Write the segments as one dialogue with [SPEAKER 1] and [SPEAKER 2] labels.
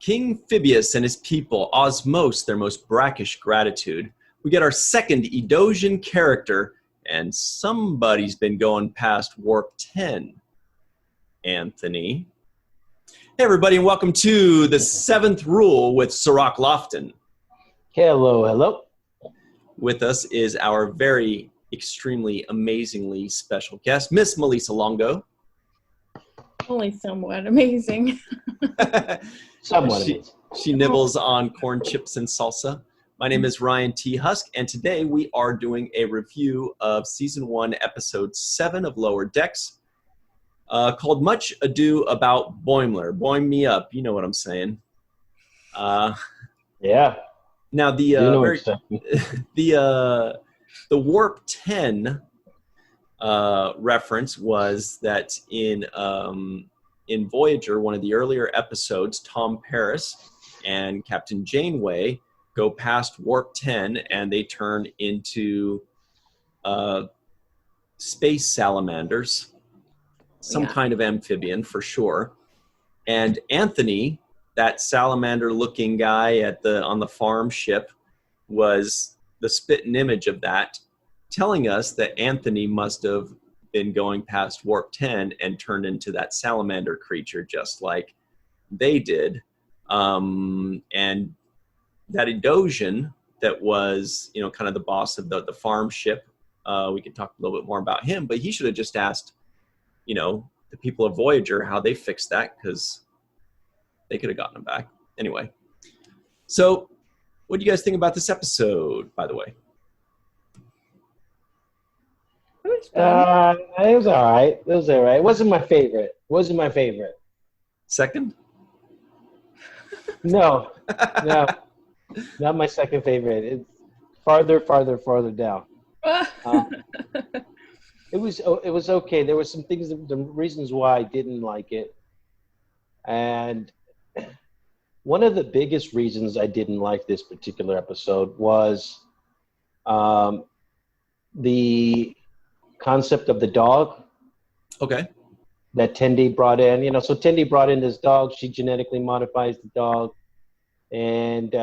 [SPEAKER 1] King Phoebus and his people osmose their most brackish gratitude. We get our second Edosian character, and somebody's been going past warp 10. Anthony. Hey everybody, and welcome to the 7th Rule with Cirroc Lofton.
[SPEAKER 2] Hello, hello.
[SPEAKER 1] With us is our very extremely amazingly special guest, Miss Malissa Longo.
[SPEAKER 3] Only somewhat amazing.
[SPEAKER 2] Somewhat amazing.
[SPEAKER 1] She nibbles on corn chips and salsa. My name is Ryan T. Husk, and today we are doing a review of Season 1, Episode 7 of Lower Decks, called Much Ado About Boimler. Boim me up, you know what I'm saying.
[SPEAKER 2] Yeah.
[SPEAKER 1] Now, the Warp 10 reference was that in Voyager, one of the earlier episodes, Tom Paris and Captain Janeway go past Warp 10 and they turn into space salamanders, some kind of amphibian for sure. And Anthony, that salamander-looking guy on the farm ship, was the spitting image of that, telling us that Anthony must have been going past Warp 10 and turned into that salamander creature just like they did. And that Edosian that was, kind of the boss of the farm ship, we could talk a little bit more about him, but he should have just asked, the people of Voyager how they fixed that, because they could have gotten him back. Anyway, so what do you guys think about this episode, by the way?
[SPEAKER 2] It was all right. It wasn't my favorite.
[SPEAKER 1] Second?
[SPEAKER 2] No, not my second favorite. It's farther down. It was okay. There were some things, the reasons why I didn't like it. And one of the biggest reasons I didn't like this particular episode was the concept of the dog.
[SPEAKER 1] Okay.
[SPEAKER 2] That Tendi brought in. So Tendi brought in this dog. She genetically modifies the dog. And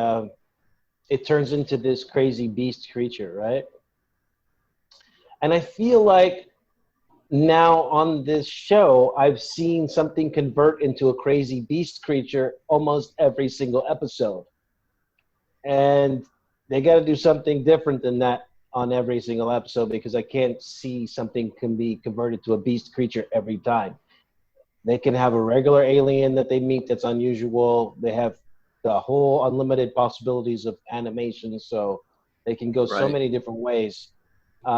[SPEAKER 2] it turns into this crazy beast creature, right? And I feel like now on this show, I've seen something convert into a crazy beast creature almost every single episode. And they got to do something different than that on every single episode, because I can't see something can be converted to a beast creature every time. They can have a regular alien that they meet that's unusual. They have the whole unlimited possibilities of animation, so they can go so many different ways.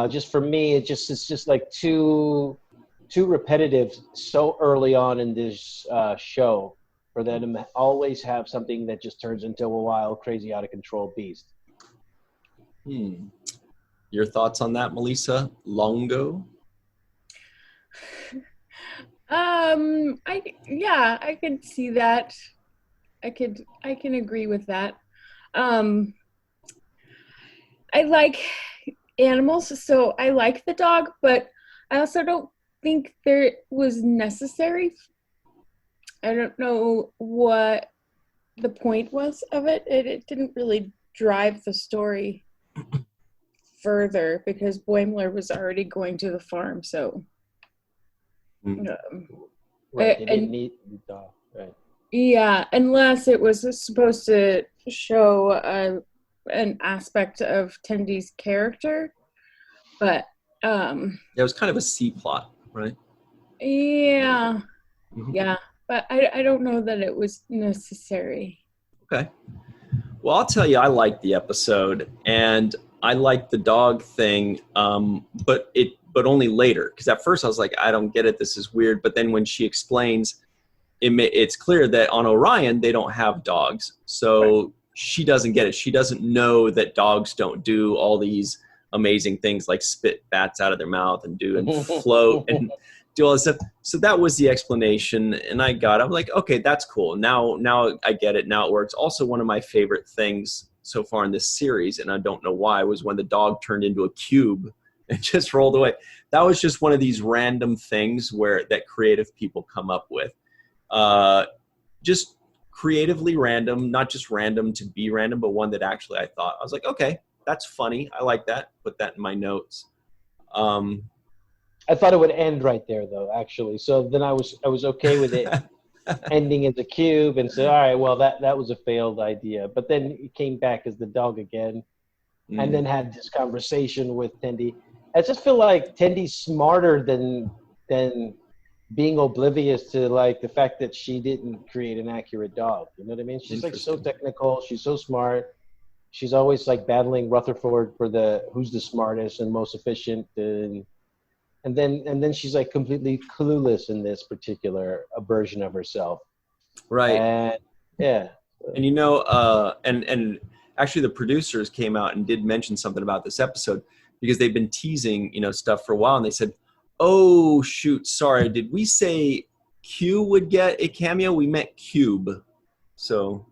[SPEAKER 2] Just for me, it's just like too repetitive so early on in this show for them to always have something that just turns into a wild, crazy, out of control beast.
[SPEAKER 1] Your thoughts on that, Malissa Longo?
[SPEAKER 3] I could see that. I can agree with that. I like animals, so I like the dog, but I also don't think there was necessary. I don't know what the point was of it. It didn't really drive the story further, because Boimler was already going to the farm, so
[SPEAKER 2] right, they didn't need the dog, right?
[SPEAKER 3] Yeah, unless it was supposed to show an aspect of Tendi's character, but
[SPEAKER 1] it was kind of a C plot, right?
[SPEAKER 3] Yeah, but I don't know that it was necessary.
[SPEAKER 1] Okay, well, I'll tell you, I liked the episode, and I liked the dog thing, but only later, because at first I was like, I don't get it, this is weird. But then when she explains, it's clear that on Orion they don't have dogs, so she doesn't get it. She doesn't know that dogs don't do all these amazing things like spit bats out of their mouth and float and do all this stuff. So that was the explanation, and I'm like, okay, that's cool. Now I get it. Now it works. Also, one of my favorite things so far in this series, and I don't know why, was when the dog turned into a cube and just rolled away. That was just one of these random things that creative people come up with. Just creatively random, not just random to be random, but one that actually I was like, okay, that's funny. I like that. Put that in my notes.
[SPEAKER 2] I thought it would end right there, though, actually. So then I was okay with it ending as a cube and said, all right, well, that was a failed idea. But then it came back as the dog again and then had this conversation with Tendi. I just feel like Tendi's smarter than being oblivious to like the fact that she didn't create an accurate dog. You know what I mean? She's like so technical. She's so smart. She's always like battling Rutherford for who's the smartest and most efficient. And then she's like completely clueless in this particular version of herself.
[SPEAKER 1] Right.
[SPEAKER 2] And yeah.
[SPEAKER 1] And and actually the producers came out and did mention something about this episode because they've been teasing, stuff for a while, and they said, "Oh shoot, sorry, did we say Q would get a cameo? We meant Cube." So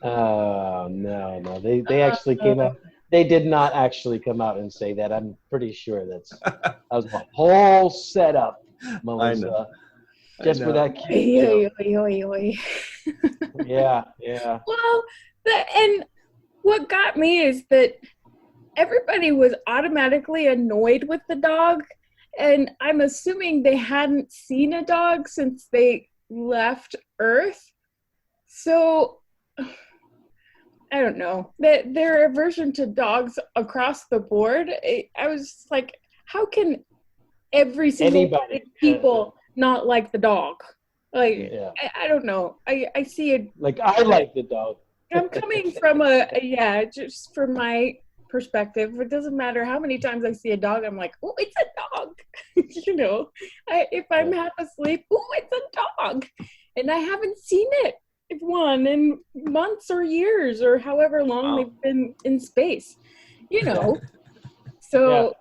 [SPEAKER 2] Oh no. They actually came out. They did not actually come out and say that. I'm pretty sure that was the whole setup, Melissa. Just for that cute joke. Yeah.
[SPEAKER 3] Well, and what got me is that everybody was automatically annoyed with the dog, and I'm assuming they hadn't seen a dog since they left Earth. So I don't know. Their aversion to dogs across the board, I was like, how can every single people not like the dog? Like, yeah. I don't know. I see it.
[SPEAKER 2] Like, I like the dog.
[SPEAKER 3] I'm coming from just from my perspective. It doesn't matter how many times I see a dog, I'm like, oh, it's a dog. If I'm half asleep, oh, it's a dog. And I haven't seen it. One in months or years or however long they've been in space, So,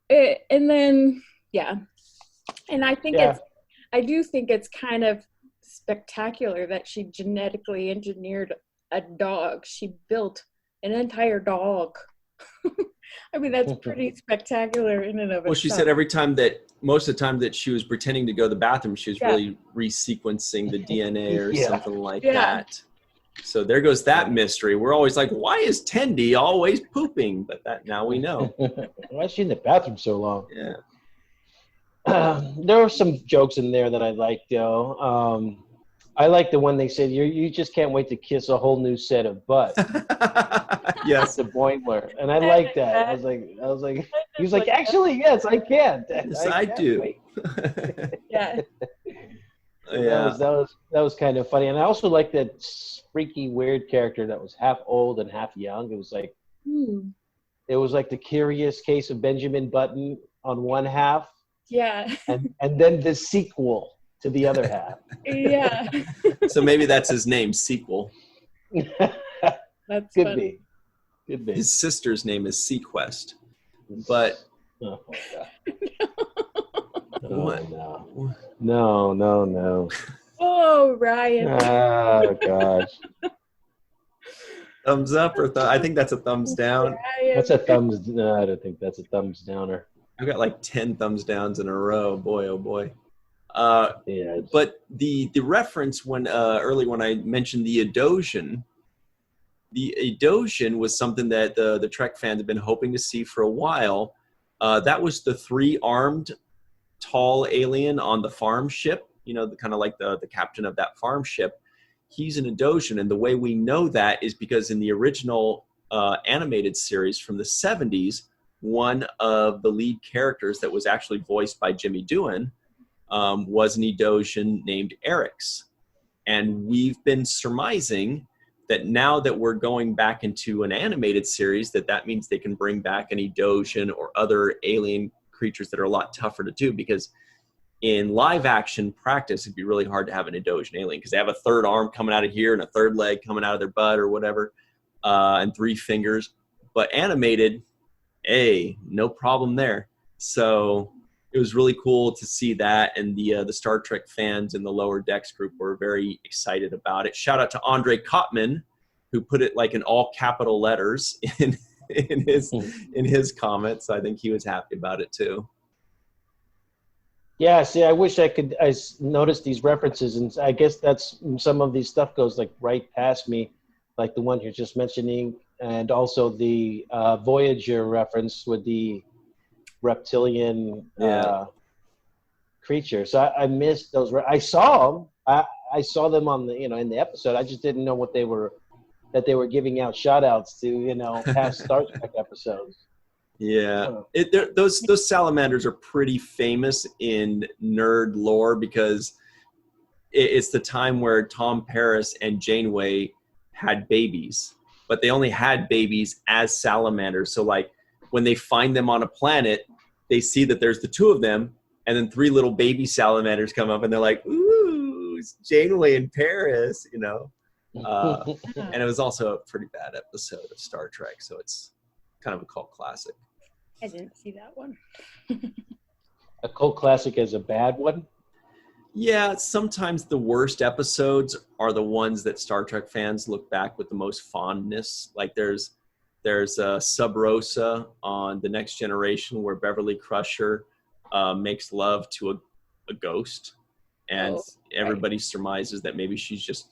[SPEAKER 3] and then, and I think I do think it's kind of spectacular that she genetically engineered a dog. She built an entire dog. I mean, that's pretty spectacular in and of itself.
[SPEAKER 1] Well, she said most of the time that she was pretending to go to the bathroom, she was really resequencing the DNA or something like that. So there goes that mystery. We're always like, why is Tendi always pooping? But now we know.
[SPEAKER 2] Why is she in the bathroom so long?
[SPEAKER 1] Yeah.
[SPEAKER 2] There were some jokes in there that I liked, though. I like the one they said, you just can't wait to kiss a whole new set of butt.
[SPEAKER 1] Yes.
[SPEAKER 2] The Boimler. And I like that. I was like, he was like, actually, yes, I can.
[SPEAKER 1] Yes, I do.
[SPEAKER 3] Yeah.
[SPEAKER 2] That was kind of funny. And I also like that freaky, weird character that was half old and half young. It was like, it was like the Curious Case of Benjamin Button on one half.
[SPEAKER 3] Yeah.
[SPEAKER 2] And then the sequel to the other half.
[SPEAKER 3] Yeah.
[SPEAKER 1] So maybe that's his name, Sequel.
[SPEAKER 3] That's
[SPEAKER 2] Could
[SPEAKER 3] funny.
[SPEAKER 2] be.
[SPEAKER 1] His sister's name is Sequest. But
[SPEAKER 2] oh my God.
[SPEAKER 1] What?
[SPEAKER 2] No.
[SPEAKER 3] Oh, Ryan.
[SPEAKER 2] Oh gosh.
[SPEAKER 1] Thumbs up or I think that's a thumbs down.
[SPEAKER 2] That's a thumbs. No, I don't think that's a thumbs downer.
[SPEAKER 1] I've got like 10 thumbs downs in a row. Boy, oh boy. But the reference when early when I mentioned the Edosian was something that the Trek fans have been hoping to see for a while. That was the 3-armed tall alien on the farm ship, kind of like the captain of that farm ship. He's an Edosian, and the way we know that is because in the original animated series from the 70s, one of the lead characters that was actually voiced by Jimmy Doohan was an Edosian named Erix. And we've been surmising that now that we're going back into an animated series, that means they can bring back an Edosian or other alien creatures that are a lot tougher to do, because in live action practice, it'd be really hard to have an Edosian alien because they have a third arm coming out of here and a third leg coming out of their butt or whatever, and 3 fingers. But animated, no problem there. So it was really cool to see that, and the Star Trek fans in the Lower Decks group were very excited about it. Shout out to Andre Kottman, who put it like in all capital letters in his comments. I think he was happy about it too.
[SPEAKER 2] Yeah, see, I wish noticed these references, and I guess that's some of these stuff goes like right past me, like the one you're just mentioning, and also the Voyager reference with the reptilian creature. So I missed those. I saw them. I saw them on the in the episode. I just didn't know what they were giving out shout outs to past Star Trek episodes.
[SPEAKER 1] Yeah, those salamanders are pretty famous in nerd lore because it's the time where Tom Paris and Janeway had babies, but they only had babies as salamanders. So like when they find them on a planet, they see that there's the two of them, and then 3 little baby salamanders come up, and they're like, "Ooh, it's Janeway and Paris," And it was also a pretty bad episode of Star Trek, so it's kind of a cult classic.
[SPEAKER 3] I didn't see that one.
[SPEAKER 2] A cult classic as a bad one?
[SPEAKER 1] Yeah, sometimes the worst episodes are the ones that Star Trek fans look back with the most fondness. Like there's Sub Rosa on The Next Generation where Beverly Crusher makes love to a ghost, and everybody surmises that maybe she's just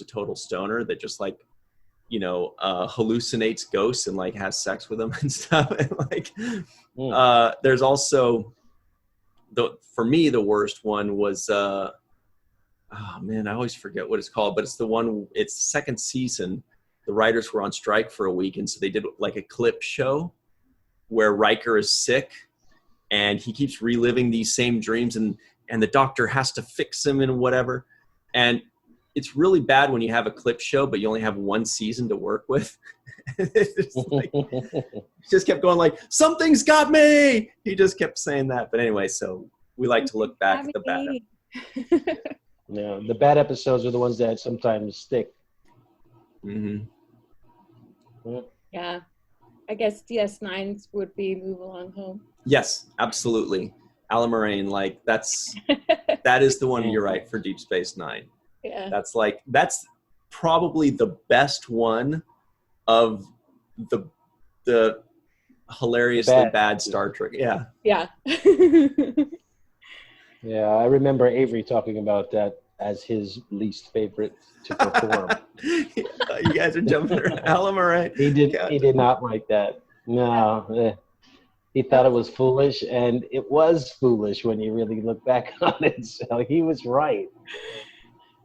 [SPEAKER 1] a total stoner that just like hallucinates ghosts and like has sex with them and stuff. And there's also for me the worst one was I always forget what it's called, but it's the second season. The writers were on strike for a week, and so they did like a clip show where Riker is sick and he keeps reliving these same dreams, and the doctor has to fix him and whatever. And it's really bad when you have a clip show, but you only have 1 season to work with. He just kept going like, "Something's got me." He just kept saying that. But anyway, so we like to look back at the bad.
[SPEAKER 2] Yeah, the bad episodes are the ones that sometimes stick.
[SPEAKER 1] Mm-hmm.
[SPEAKER 3] Yeah, I guess DS9s would be Move Along Home.
[SPEAKER 1] Yes, absolutely. Alan Moraine, like that is the one. You're right, for Deep Space Nine.
[SPEAKER 3] Yeah.
[SPEAKER 1] That's probably the best one of the hilariously bad Star Trek. Yeah.
[SPEAKER 3] Yeah.
[SPEAKER 2] Yeah, I remember Avery talking about that as his least favorite to perform.
[SPEAKER 1] You guys are jumping around. Alan Moraine.
[SPEAKER 2] He did not like that. No. He thought it was foolish, and it was foolish when you really look back on it. So he was right.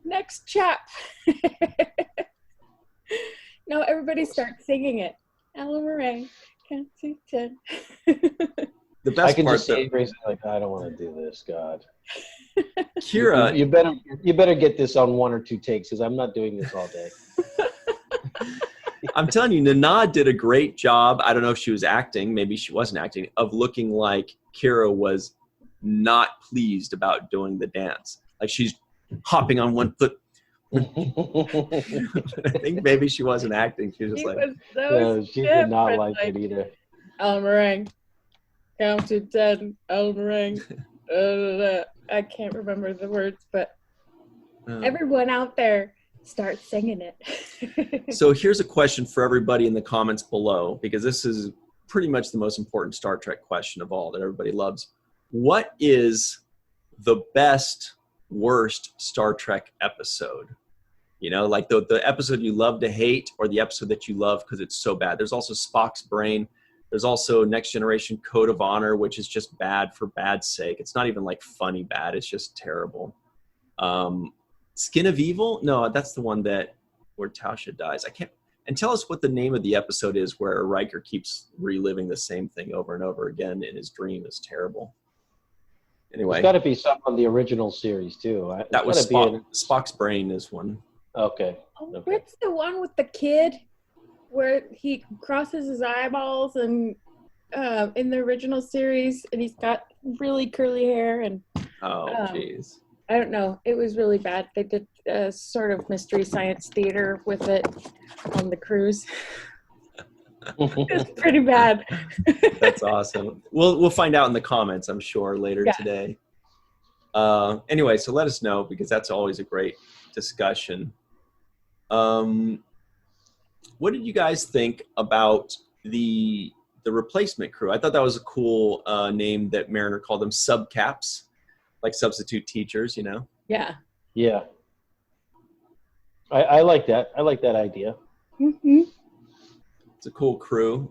[SPEAKER 3] Next chap. No, everybody start singing it. Alan Moraine, count to 10.
[SPEAKER 1] The best
[SPEAKER 2] I can
[SPEAKER 1] part,
[SPEAKER 2] just see Grace like, I don't want to do this, God.
[SPEAKER 1] Kira,
[SPEAKER 2] you better get this on 1 or 2 takes, because I'm not doing this all day.
[SPEAKER 1] I'm telling you, Nana did a great job. I don't know if she was acting, maybe she wasn't acting, of looking like Kira was not pleased about doing the dance. Like she's hopping on one foot. I think maybe she wasn't acting. She was just
[SPEAKER 2] she did not like it either.
[SPEAKER 3] Alan Moraine, count to 10. Alan Moraine. I can't remember the words, but everyone out there, start singing it.
[SPEAKER 1] So here's a question for everybody in the comments below, because this is pretty much the most important Star Trek question of all that everybody loves. What is the best, worst Star Trek episode? Like the episode you love to hate, or the episode that you love because it's so bad. There's also Spock's Brain. There's also Next Generation Code of Honor, which is just bad for bad's sake. It's not even like funny bad. It's just terrible. Skin of Evil? No, that's the one where Tasha dies. I can't. And tell us what the name of the episode is where Riker keeps reliving the same thing over and over again in his dream. Is terrible. Anyway.
[SPEAKER 2] There's got to be some on the original series, too.
[SPEAKER 1] That was Spock's Brain is one.
[SPEAKER 2] Okay.
[SPEAKER 3] What's the one with the kid where he crosses his eyeballs and in the original series, and he's got really curly hair and
[SPEAKER 1] jeez.
[SPEAKER 3] I don't know. It was really bad. They did a sort of mystery science theater with it on the cruise. It's pretty bad.
[SPEAKER 1] That's awesome. We'll find out in the comments, I'm sure, later today. Anyway, so let us know, because that's always a great discussion. What did you guys think about the replacement crew? I thought that was a cool name that Mariner called them, subcaps. like substitute teachers, you know?
[SPEAKER 3] Yeah.
[SPEAKER 2] Yeah. I like that. I like that idea.
[SPEAKER 3] Mm-hmm.
[SPEAKER 1] It's a cool crew.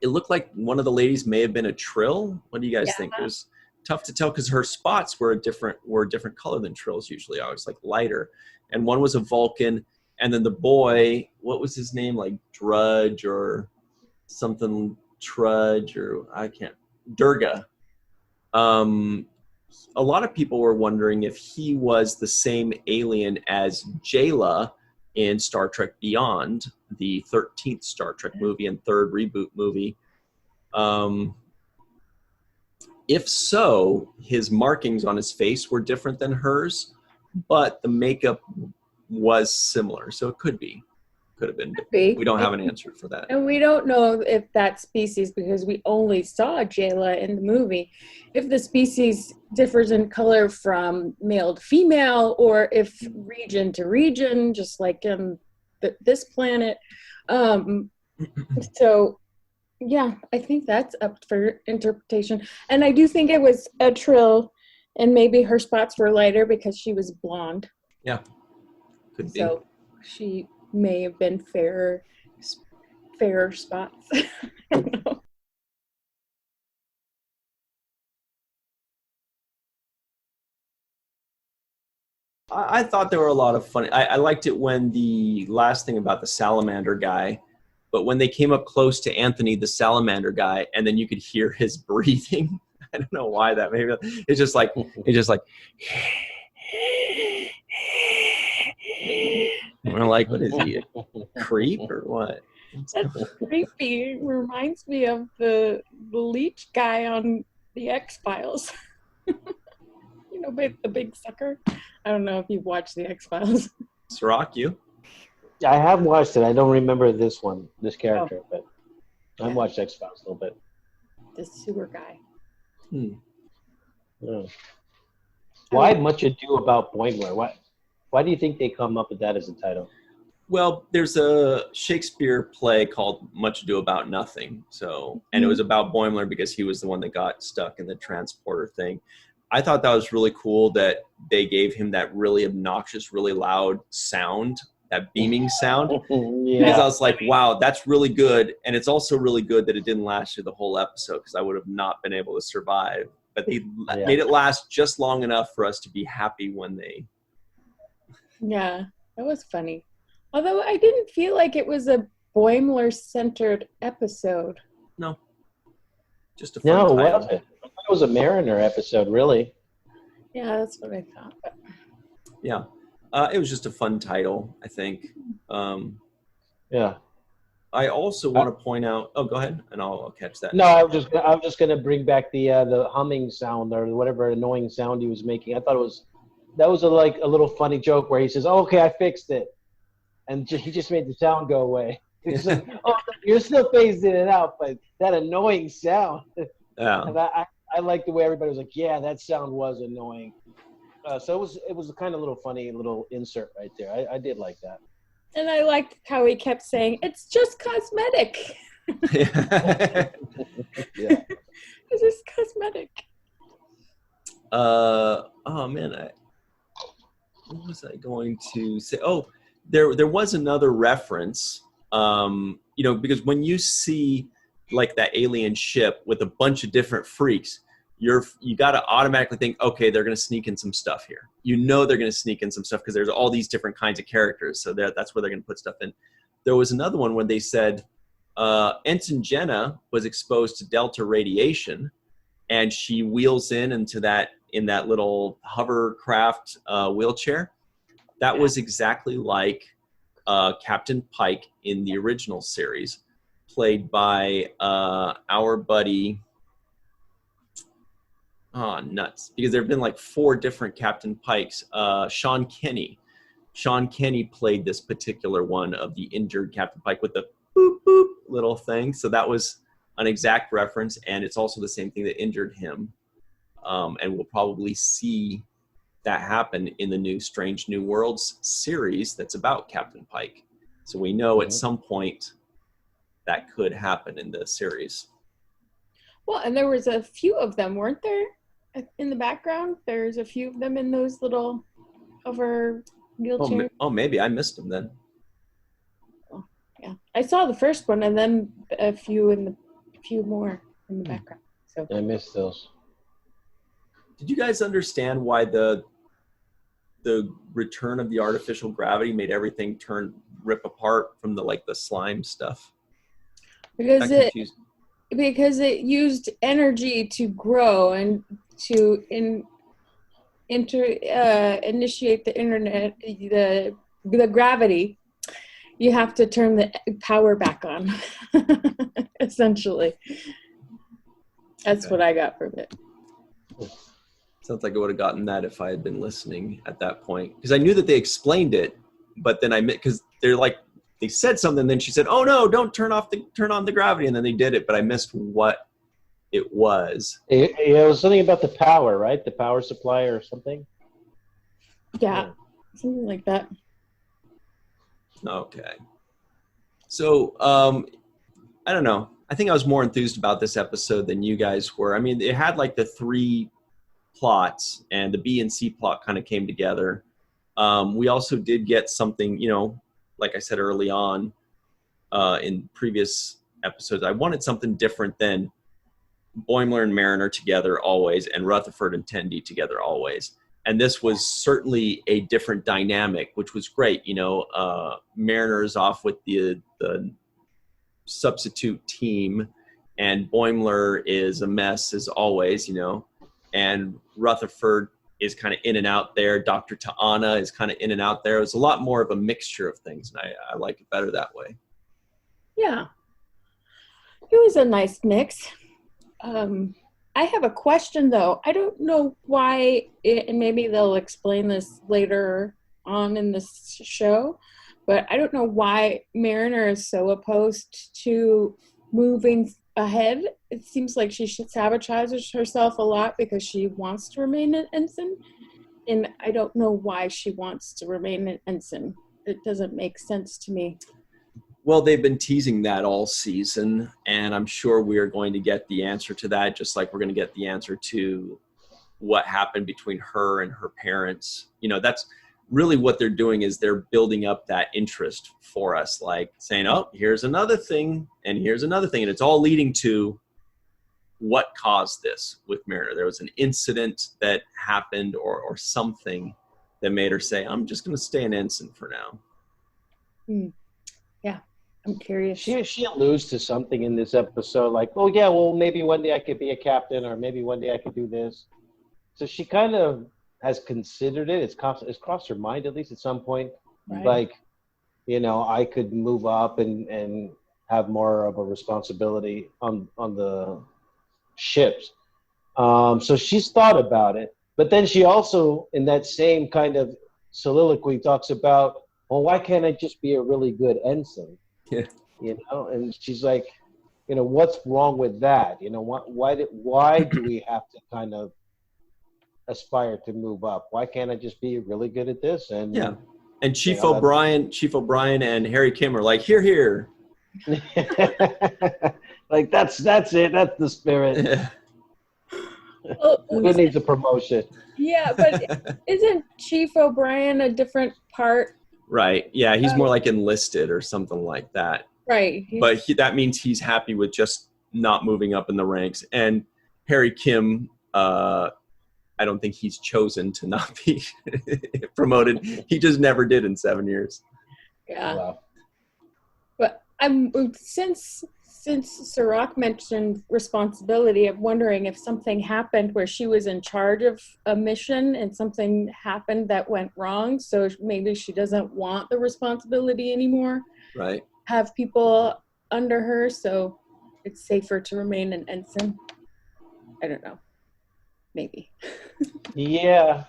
[SPEAKER 1] It looked like one of the ladies may have been a Trill. What do you guys think? It was tough to tell because her spots were a different color than Trills usually are. It's like lighter. And one was a Vulcan, and then the boy, what was his name? Like Drudge or something, Trudge, or I can't. Durga. A lot of people were wondering if he was the same alien as Jayla in Star Trek Beyond, the 13th Star Trek movie and third reboot movie. If so, his markings on his face were different than hers, but the makeup was similar, so it could have been. We don't have an answer for that.
[SPEAKER 3] And we don't know if that species, because we only saw Jayla in the movie, if the species differs in color from male to female, or if region to region, just like in this planet. So, yeah, I think that's up for interpretation. And I do think it was a Trill, and maybe her spots were lighter because she was blonde.
[SPEAKER 1] Yeah, could be.
[SPEAKER 3] So she may have been fairer spots. I don't know.
[SPEAKER 1] I thought there were a lot of funny. I liked it when the last thing about the Salamander guy, but when they came up close to Anthony, the Salamander guy, and then you could hear his breathing. I don't know why that. Maybe it's just like We're like, what is he, a creep or what?
[SPEAKER 3] That's creepy. It reminds me of the leech guy on the X-Files. You know, the big sucker. I don't know if you've watched the X-Files.
[SPEAKER 1] Cirroc, you?
[SPEAKER 2] I have watched it. I don't remember this character, but I've watched X-Files a little bit.
[SPEAKER 3] The sewer guy.
[SPEAKER 2] Yeah. Why Much Ado About Boimler? Why do you think they come up with that as a title?
[SPEAKER 1] Well, there's a Shakespeare play called Much Ado About Nothing. So, and it was about Boimler because he was the one that got stuck in the transporter thing. I thought that was really cool that they gave him that really obnoxious, really loud sound, that beaming sound. Because I was like, wow, that's really good. And it's also really good that it didn't last through the whole episode because I would have not been able to survive. But they made it last just long enough for us to be happy when they...
[SPEAKER 3] Yeah, that was funny. Although I didn't feel like it was a Boimler-centered episode.
[SPEAKER 1] No. Just a fun title.
[SPEAKER 2] It was a Mariner episode, really.
[SPEAKER 3] Yeah, that's what I thought. But...
[SPEAKER 1] Yeah. It was just a fun title, I think.
[SPEAKER 2] Yeah.
[SPEAKER 1] I also want to point out... Oh, go ahead, and I'll catch that.
[SPEAKER 2] No, I was just going to bring back the humming sound or whatever annoying sound he was making. I thought that was a little funny joke where he says, "Oh, okay, I fixed it," and he just made the sound go away. He's like, "Oh, you're still phasing it out, but that annoying sound."
[SPEAKER 1] Yeah.
[SPEAKER 2] And I like the way everybody was like, "Yeah, that sound was annoying." So it was a kind of little funny little insert right there. I did like that.
[SPEAKER 3] And I liked how he kept saying, "It's just cosmetic."
[SPEAKER 2] Yeah.
[SPEAKER 3] It's just cosmetic.
[SPEAKER 1] Oh man, what was I going to say? Oh, there was another reference. Because when you see like that alien ship with a bunch of different freaks, you got to automatically think, okay, they're going to sneak in some stuff here. You know they're going to sneak in some stuff because there's all these different kinds of characters. So that's where they're going to put stuff in. There was another one when they said Ensign Jenna was exposed to Delta radiation, and she wheels into that little hovercraft wheelchair. That was exactly like Captain Pike in the original series, played by our buddy. Oh, nuts. Because there have been like 4 different Captain Pikes. Sean Kenny. Sean Kenny played this particular one of the injured Captain Pike with the boop, boop little thing. So that was an exact reference, and it's also the same thing that injured him. And we'll probably see that happen in the new Strange New Worlds series that's about Captain Pike. So we know at some point that could happen in the series.
[SPEAKER 3] Well, and there was a few of them, weren't there? in the background. There's a few of them in those little hover wheelchairs.
[SPEAKER 1] Oh, maybe I missed them then.
[SPEAKER 3] Oh, yeah, I saw the first one, and then a few more in the background. So
[SPEAKER 2] I missed those.
[SPEAKER 1] Did you guys understand why the return of the artificial gravity made everything rip apart from the slime stuff?
[SPEAKER 3] because it used energy to grow and to initiate the internet, the gravity. You have to turn the power back on, essentially. That's what I got from it.
[SPEAKER 1] Sounds like I would have gotten that if I had been listening at that point, because I knew that they explained it, but then because they said something, then she said, "Oh no, don't turn on the gravity," and then they did it, but I missed what it was.
[SPEAKER 2] It was something about the power, right? The power supply or something.
[SPEAKER 3] Yeah, something like that.
[SPEAKER 1] Okay. So, I don't know. I think I was more enthused about this episode than you guys were. I mean, it had the 3 plots, and the B and C plot kind of came together. We also did get something, like I said early on in previous episodes, I wanted something different than Boimler and Mariner together always, and Rutherford and Tendi together always. And this was certainly a different dynamic, which was great. Mariner's off with the substitute team, and Boimler is a mess as always, and Rutherford is kind of in and out there. Dr. Ta'ana is kind of in and out there. It was a lot more of a mixture of things, and I like it better that way.
[SPEAKER 3] Yeah. It was a nice mix. I have a question, though. I don't know why, and maybe they'll explain this later on in this show, but I don't know why Mariner is so opposed to moving ahead. It seems like she sabotages herself a lot because she wants to remain an ensign, and I don't know why she wants to remain an ensign. It doesn't make sense to me.
[SPEAKER 1] Well, they've been teasing that all season, and I'm sure we are going to get the answer to that, just like we're going to get the answer to what happened between her and her parents. That's really what they're doing, is they're building up that interest for us, like saying, oh, here's another thing, and here's another thing, and it's all leading to what caused this with Mariner. There was an incident that happened or something that made her say, I'm just going to stay an ensign for now.
[SPEAKER 3] Yeah. I'm curious.
[SPEAKER 2] She alludes to something in this episode, like, oh yeah, well maybe one day I could be a captain, or maybe one day I could do this. So she kind of has considered it. It's crossed her mind at least at some point. Right. Like, I could move up and have more of a responsibility on the ships. So she's thought about it, but then she also, in that same kind of soliloquy, talks about, well, why can't I just be a really good ensign?
[SPEAKER 1] Yeah.
[SPEAKER 2] And she's like, what's wrong with that? Why do we have to kind of aspire to move up? Why can't I just be really good at this? And
[SPEAKER 1] yeah. And Chief O'Brien and Harry Kim are like, here.
[SPEAKER 2] Like that's it. That's the spirit.
[SPEAKER 1] Yeah.
[SPEAKER 3] Well,
[SPEAKER 2] who needs a promotion?
[SPEAKER 3] Yeah, but isn't Chief O'Brien a different part?
[SPEAKER 1] Right. Yeah, he's more like enlisted or something like that.
[SPEAKER 3] Right.
[SPEAKER 1] But that means he's happy with just not moving up in the ranks. And Harry Kim, I don't think he's chosen to not be promoted. He just never did in 7 years.
[SPEAKER 3] Yeah.
[SPEAKER 2] Wow.
[SPEAKER 3] But since Cirroc mentioned responsibility, I'm wondering if something happened where she was in charge of a mission and something happened that went wrong, so maybe she doesn't want the responsibility anymore.
[SPEAKER 1] Right.
[SPEAKER 3] Have people under her, so it's safer to remain an ensign. I don't know. Maybe.
[SPEAKER 2] Yeah.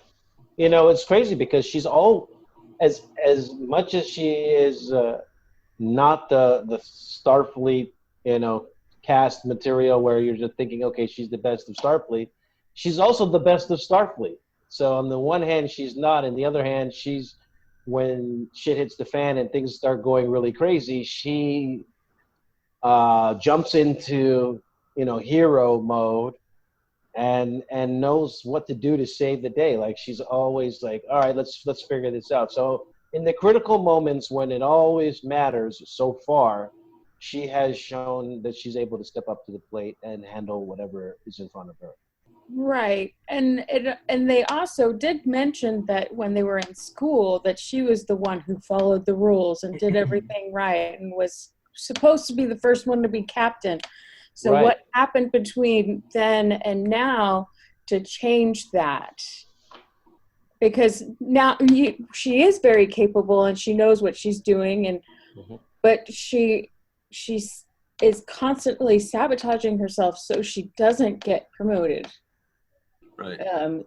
[SPEAKER 2] It's crazy because she's as much as she is not the Starfleet cast material where you're just thinking, okay, she's the best of Starfleet. She's also the best of Starfleet. So on the one hand, she's not. On the other hand, she's, when shit hits the fan and things start going really crazy, she jumps into, hero mode and knows what to do to save the day. Like she's always like, all right, let's figure this out. So in the critical moments when it always matters, so far, she has shown that she's able to step up to the plate and handle whatever is in front of her.
[SPEAKER 3] Right. And they also did mention that when they were in school that she was the one who followed the rules and did everything right and was supposed to be the first one to be captain. So
[SPEAKER 2] Right.
[SPEAKER 3] What happened between then and now to change that? Because now she is very capable and she knows what she's doing, and but she is constantly sabotaging herself so she doesn't get promoted.
[SPEAKER 1] Right.
[SPEAKER 2] Yeah,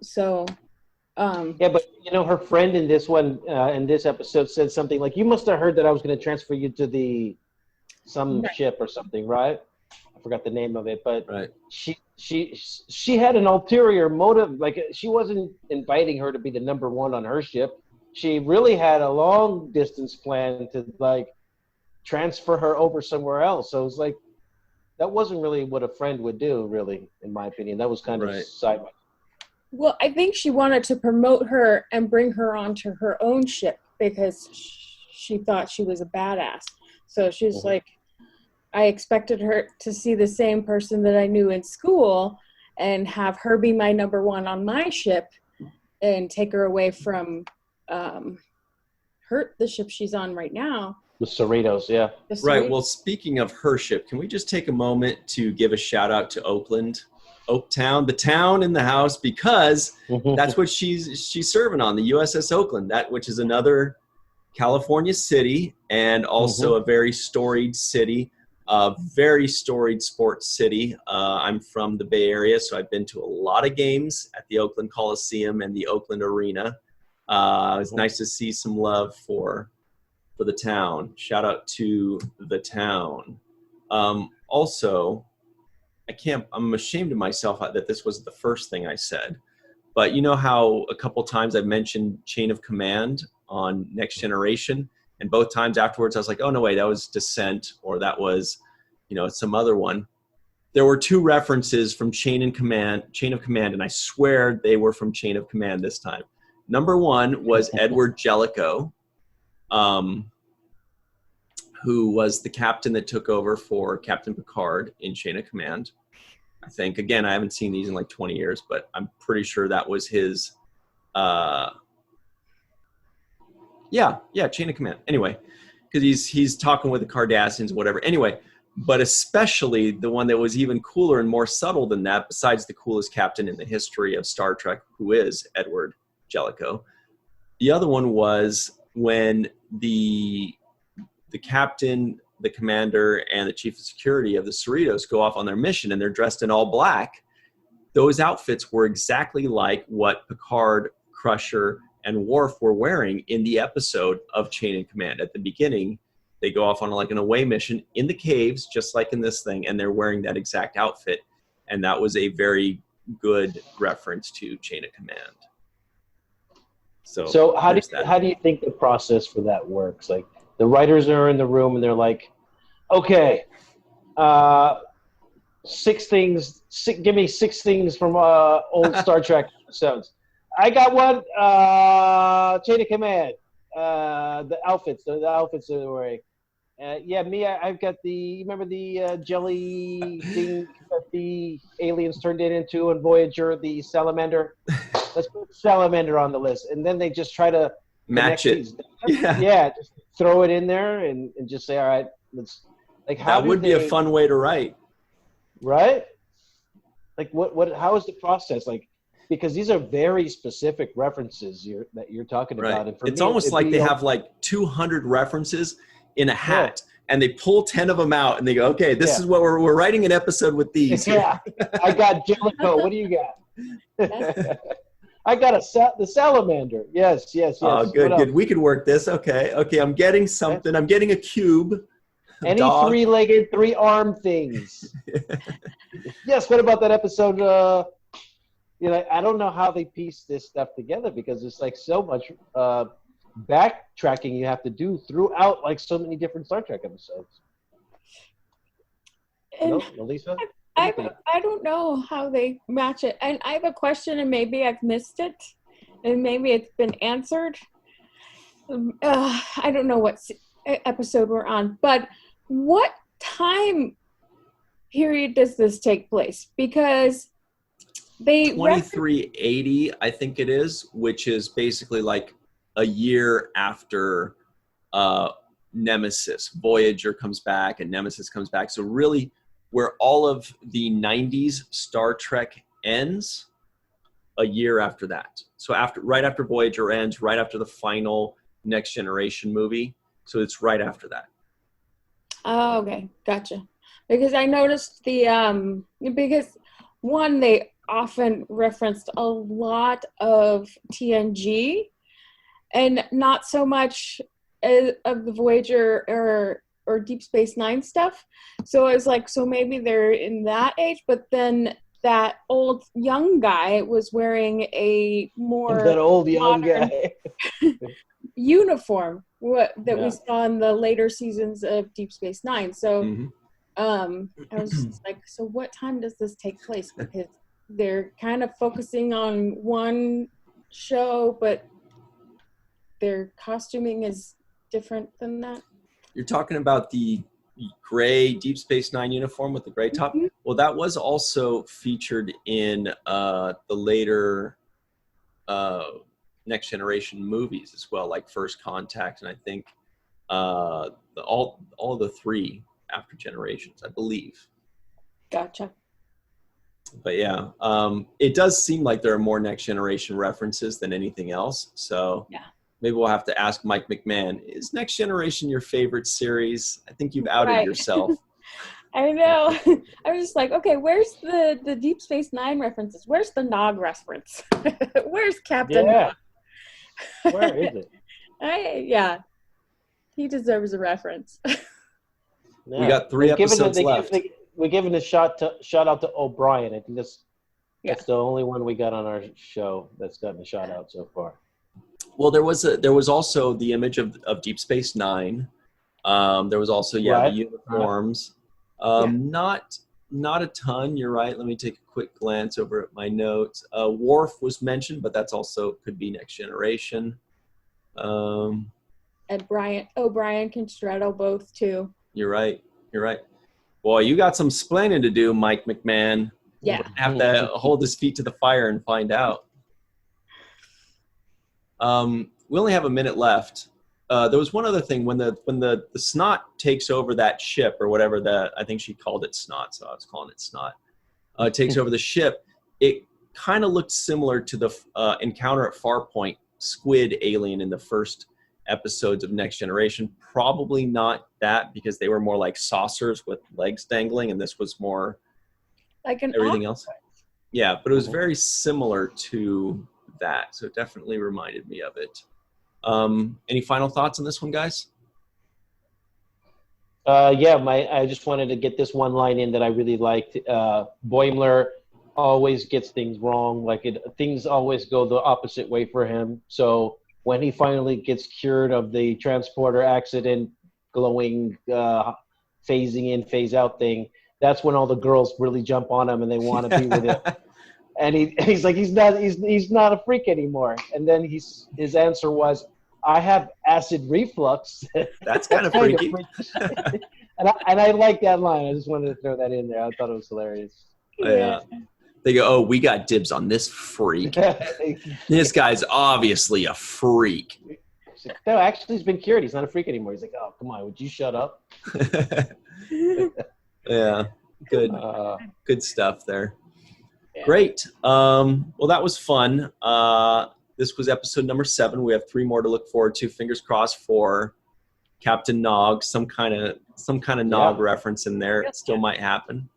[SPEAKER 2] but you know, her friend in this one, in this episode, said something like, "You must have heard that I was going to transfer you to some ship or something, right?" I forgot the name of it, but
[SPEAKER 1] right.
[SPEAKER 2] she had an ulterior motive. Like she wasn't inviting her to be the number one on her ship. She really had a long distance plan to like transfer her over somewhere else. So it was like that wasn't really what a friend would do, really, in my opinion. That was kind of sideways.
[SPEAKER 3] Well, I think she wanted to promote her and bring her onto her own ship because she thought she was a badass. So she's like, I expected her to see the same person that I knew in school and have her be my number one on my ship and take her away from the ship she's on right now.
[SPEAKER 2] The Cerritos, yeah.
[SPEAKER 1] Right. Well, speaking of her ship, can we just take a moment to give a shout out to Oaktown, the town in the house, because that's what she's serving on, the USS Oakland, which is another California city and also a very storied city, a very storied sports city. I'm from the Bay Area, so I've been to a lot of games at the Oakland Coliseum and the Oakland Arena. It was nice to see some love for the town. Shout out to the town. Also, I'm ashamed of myself that this was the first thing I said, but you know how a couple times I've mentioned Chain of Command on Next Generation, and both times afterwards I was like, oh no, wait, that was Descent, or that was, some other one. There were two references from Chain of Command, and I swear they were from Chain of Command this time. Number one was Edward Jellicoe, who was the captain that took over for Captain Picard in Chain of Command. I think, again, I haven't seen these in like 20 years, but I'm pretty sure that was his, Chain of Command. Anyway, because he's talking with the Cardassians, whatever. Anyway, but especially the one that was even cooler and more subtle than that, besides the coolest captain in the history of Star Trek, who is Edward Jellicoe. The other one was when the captain, the commander, and the chief of security of the Cerritos go off on their mission and they're dressed in all black. Those outfits were exactly like what Picard, Crusher, and Worf were wearing in the episode of Chain of Command. At the beginning, they go off on an away mission in the caves, just like in this thing, and they're wearing that exact outfit. And that was a very good reference to Chain of Command.
[SPEAKER 2] So how do you think the process for that works? Like, the writers are in the room and they're like, okay, 6 things, give me 6 things from old Star Trek episodes. I got one, Chain of Command, the outfits that they're wearing. I've got remember the jelly thing that the aliens turned it into on Voyager, the Salamander? Let's put Salamander on the list. And then they just try to
[SPEAKER 1] match it.
[SPEAKER 2] Just throw it in there and just say, all right, let's, like, how
[SPEAKER 1] that would be a fun way to write.
[SPEAKER 2] Right? Like, how is the process? Like, because these are very specific references that you're talking about. And
[SPEAKER 1] it's almost like they have like 200 references in a hat, and they pull 10 of them out and they go, okay, this is what we're writing an episode with these.
[SPEAKER 2] Yeah. I got Jellicoe. What do you got? I got the Salamander. Yes.
[SPEAKER 1] Oh, good. We could work this. Okay, I'm getting something. I'm getting a cube.
[SPEAKER 2] Any dog. 3-legged, 3-armed things. Yes, what about that episode? I don't know how they piece this stuff together, because it's like so much backtracking you have to do throughout, like, so many different Star Trek episodes.
[SPEAKER 3] And
[SPEAKER 2] Malissa?
[SPEAKER 3] I don't know how they match it. And I have a question, and maybe I've missed it, and maybe it's been answered. I don't know what episode we're on, but what time period does this take place? Because they
[SPEAKER 1] 2380, I think it is, which is basically like a year after Nemesis. Voyager comes back and Nemesis comes back. So really, where all of the 90s Star Trek ends, a year after that. So right after Voyager ends, right after the final Next Generation movie. So it's right after that.
[SPEAKER 3] Oh, okay. Gotcha. Because I noticed because one, they often referenced a lot of TNG and not so much of the Voyager or Deep Space Nine stuff. So I was like, so maybe they're in that age, but then that old young guy was wearing a more
[SPEAKER 2] that old young guy
[SPEAKER 3] uniform that we saw in the later seasons of Deep Space Nine. So I was just like, so what time does this take place? Because they're kind of focusing on one show, but their costuming is different than that.
[SPEAKER 1] You're talking about the gray Deep Space Nine uniform with the gray top? Mm-hmm. Well, that was also featured in the later Next Generation movies as well, like First Contact, and I think all the three after Generations, I believe.
[SPEAKER 3] Gotcha.
[SPEAKER 1] But yeah, it does seem like there are more Next Generation references than anything else. So yeah, maybe we'll have to ask Mike McMahon, is Next Generation your favorite series? I think you've outed yourself.
[SPEAKER 3] I know. I was just like, okay, where's the Deep Space Nine references? Where's the Nog reference? Where's Captain Nog?
[SPEAKER 2] Where is it?
[SPEAKER 3] Yeah. He deserves a reference.
[SPEAKER 1] Yeah. We got 3 episodes left.
[SPEAKER 2] We're giving a shout out to O'Brien. I think that's the only one we got on our show that's gotten a shout out so far.
[SPEAKER 1] Well, there was also the image of Deep Space Nine. There was also the uniforms. Not a ton. You're right. Let me take a quick glance over at my notes. Worf was mentioned, but that's also could be Next Generation.
[SPEAKER 3] And O'Brien can straddle both too.
[SPEAKER 1] You're right. Boy, you got some splaining to do, Mike McMahon.
[SPEAKER 3] Yeah.
[SPEAKER 1] We'll have to hold his feet to the fire and find out. We only have a minute left. There was one other thing when the Snot takes over that ship or whatever I think she called it Snot, so I was calling it Snot. Takes over the ship. It kind of looked similar to the Encounter at Farpoint squid alien in the first episodes of Next Generation. Probably not that, because they were more like saucers with legs dangling, and this was more
[SPEAKER 3] like
[SPEAKER 1] everything else. Yeah, but it was very similar to that, so it definitely reminded me of it. Any final thoughts on this one, guys?
[SPEAKER 2] I just wanted to get this one line in that I really liked. Boimler always gets things wrong. Things always go the opposite way for him. So when he finally gets cured of the transporter accident, glowing, phasing in, phase out thing, that's when all the girls really jump on him and they want to be with him. And he's like, he's not a freak anymore. And then his answer was, I have acid reflux.
[SPEAKER 1] That's kind of freaky.
[SPEAKER 2] and I like that line. I just wanted to throw that in there. I thought it was hilarious.
[SPEAKER 1] Yeah. They go, oh, we got dibs on this freak. This guy's obviously a freak.
[SPEAKER 2] Like, no, actually, he's been cured. He's not a freak anymore. He's like, oh, come on, would you shut up?
[SPEAKER 1] Yeah, good stuff there. Yeah. Great. Well, that was fun. This was episode number 7. We have 3 more to look forward to. Fingers crossed for Captain Nog. Some kind of Nog reference in there. It still might happen.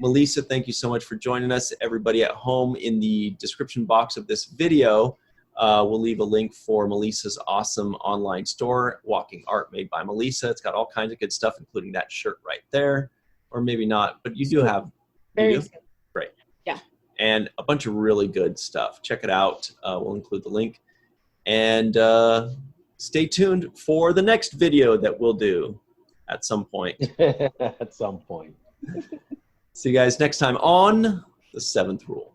[SPEAKER 1] Malissa, thank you so much for joining us. Everybody at home, in the description box of this video, we'll leave a link for Melissa's awesome online store, Walking Art Made by Malissa. It's got all kinds of good stuff, including that shirt right there. Or maybe not, but you do have.
[SPEAKER 3] Very good.
[SPEAKER 1] Great.
[SPEAKER 3] Yeah.
[SPEAKER 1] And a bunch of really good stuff. Check it out. We'll include the link. And stay tuned for the next video that we'll do at some point.
[SPEAKER 2] At some point.
[SPEAKER 1] See you guys next time on The Seventh Rule.